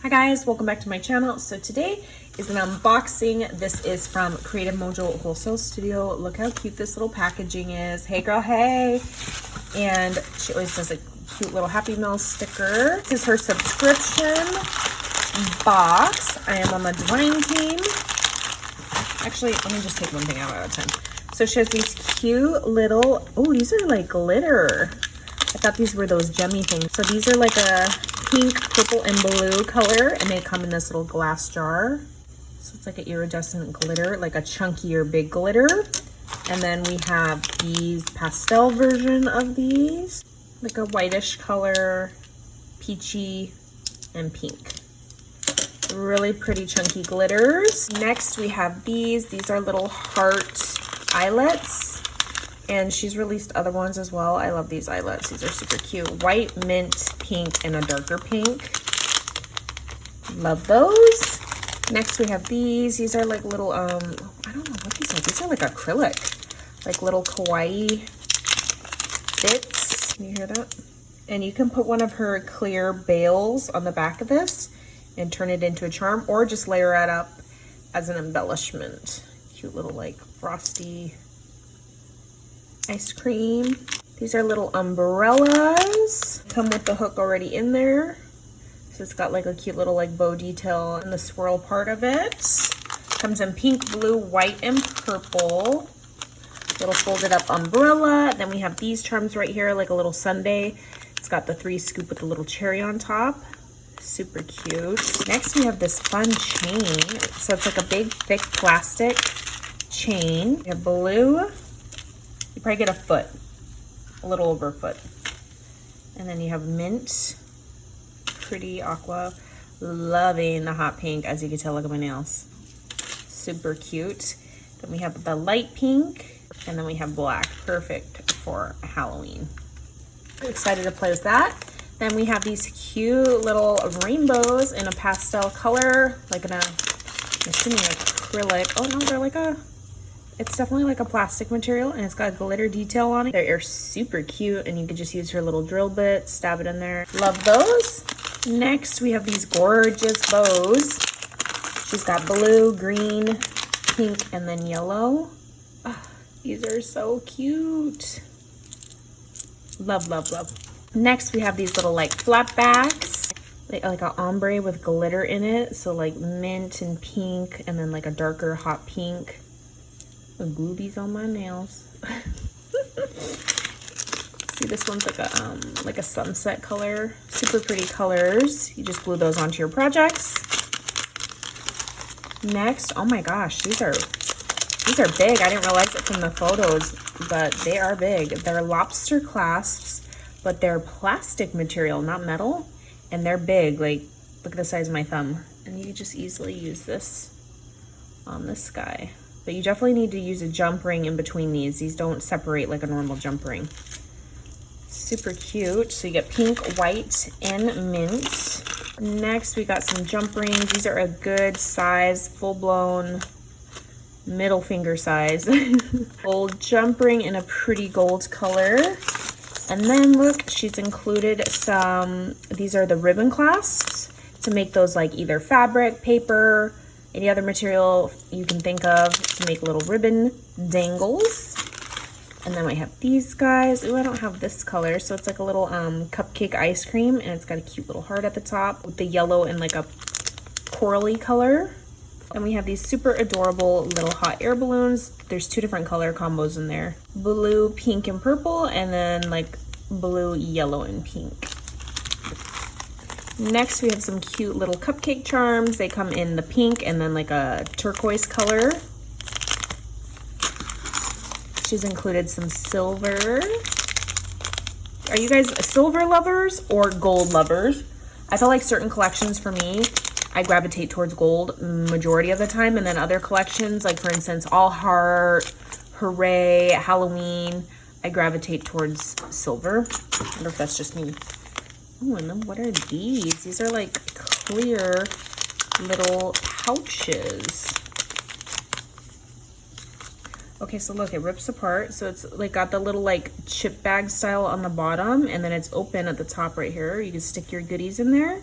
Hi guys, welcome back to my channel. So today is an unboxing. This is from Creative Mojo Wholesale Studio. Look how cute this little packaging is. Hey girl, hey. And she always does a cute little Happy Meal sticker. This is her subscription box. I am on the design team. Actually, let me just take one thing out at a time. So she has these cute little, oh, these are like glitter. I thought these were those gemmy things. So these are like a pink, purple, and blue color, and they come in this little glass jar. So it's like an iridescent glitter, like a chunkier big glitter. And then we have these pastel version of these, like a whitish color, peachy, and pink. Really pretty chunky glitters. Next we have these. These are little heart eyelets. And she's released other ones as well. I love these eyelets. These are super cute. White, mint, pink, and a darker pink. Love those. Next we have these. These are like little, I don't know what these are. These are like acrylic. Like little kawaii bits. Can you hear that? And you can put one of her clear bales on the back of this and turn it into a charm, or just layer it up as an embellishment. Cute little like frosty ice cream. These are little umbrellas. Come with the hook already in there. So it's got like a cute little like bow detail in the swirl part of it. Comes in pink, blue, white, and purple. Little folded up umbrella. Then we have these charms right here, like a little sundae. It's got the 3 scoop with the little cherry on top. Super cute. Next we have this fun chain. So it's like a big thick plastic chain. We have blue. You probably get a foot, a little over a foot. And then you have mint, pretty aqua. Loving the hot pink, as you can tell, look at my nails. Super cute. Then we have the light pink, and then we have black, perfect for Halloween. I'm excited to play with that. Then we have these cute little rainbows in a pastel color, like in a, I'm assuming acrylic. Oh no, they're like a, it's definitely like a plastic material, and it's got glitter detail on it. They're super cute, and you could just use her little drill bit, stab it in there. Love those. Next, we have these gorgeous bows. She's got blue, green, pink, and then yellow. Oh, these are so cute. Love, love, love. Next, we have these little like flap backs, like an ombre with glitter in it. So like mint and pink, and then like a darker hot pink. I'll glue these on my nails. See, this one's like a sunset color. Super pretty colors. You just glue those onto your projects. Next, oh my gosh, these are big. I didn't realize it from the photos, but they are big. They're lobster clasps, but they're plastic material, not metal, and they're big. Like, look at the size of my thumb. And you can just easily use this on this guy. But you definitely need to use a jump ring in between these. These don't separate like a normal jump ring. Super cute. So you get pink, white, and mint. Next, we got some jump rings. These are a good size, full-blown middle finger size. Gold jump ring in a pretty gold color. And then look, she's included some, these are the ribbon clasps to make those like either fabric, paper, any other material you can think of to make little ribbon dangles. And then we have these guys. Ooh, I don't have this color. So it's like a little cupcake ice cream, and it's got a cute little heart at the top with the yellow and like a corally color. And we have these super adorable little hot air balloons. There's 2 different color combos in there. Blue, pink, and purple, and then like blue, yellow, and pink. Next, we have some cute little cupcake charms. They come in the pink and then like a turquoise color. She's included some silver. Are you guys silver lovers or gold lovers? I feel like certain collections for me, I gravitate towards gold majority of the time, and then other collections, like for instance, All Heart, Hooray, Halloween, I gravitate towards silver. I wonder if that's just me. Oh, and then what are these? These are like clear little pouches. Okay, so look, it rips apart. So it's like got the little like chip bag style on the bottom, and then it's open at the top right here. You can stick your goodies in there.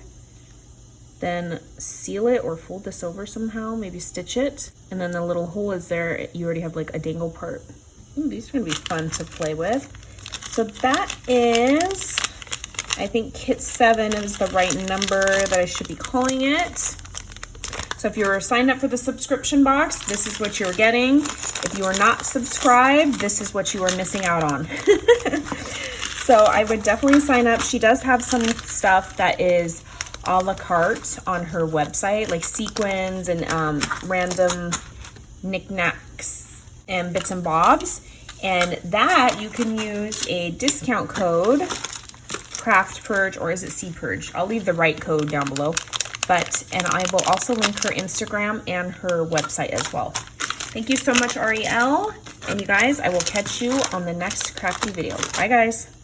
then seal it or fold this over somehow, maybe stitch it. And then the little hole is there, you already have like a dangle part. Ooh, these are gonna be fun to play with. So that is, I think kit 7 is the right number that I should be calling it. So if you're signed up for the subscription box, this is what you're getting. If you are not subscribed, this is what you are missing out on. So I would definitely sign up. She does have some stuff that is a la carte on her website, like sequins and random knickknacks and bits and bobs. And that you can use a discount code, Craft Purge, or is it C Purge? I'll leave the right code down below. And I will also link her Instagram and her website as well. Thank you so much, Ariel. And you guys, I will catch you on the next crafty video. Bye, guys.